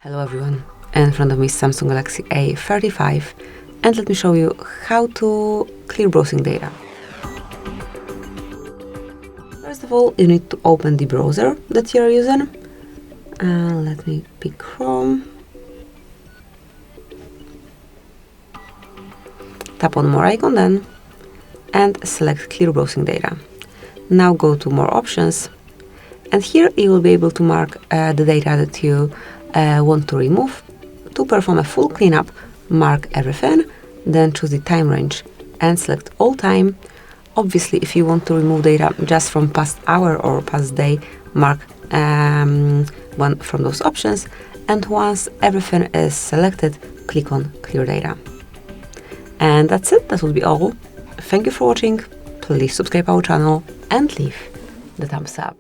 Hello everyone, in front of me is Samsung Galaxy A35 and let me show you how to clear browsing data. First of all, you need to open the browser that you're using. Let me pick Chrome. Tap on more icon then and select clear browsing data. Now go to more options and here you will be able to mark the data that you want to remove. To perform a full cleanup, mark everything, then choose the time range and select all time. Obviously, if you want to remove data just from past hour or past day, mark one from those options. And once everything is selected, click on Clear Data. And that's it. That would be all. Thank you for watching. Please subscribe our channel and leave the thumbs up.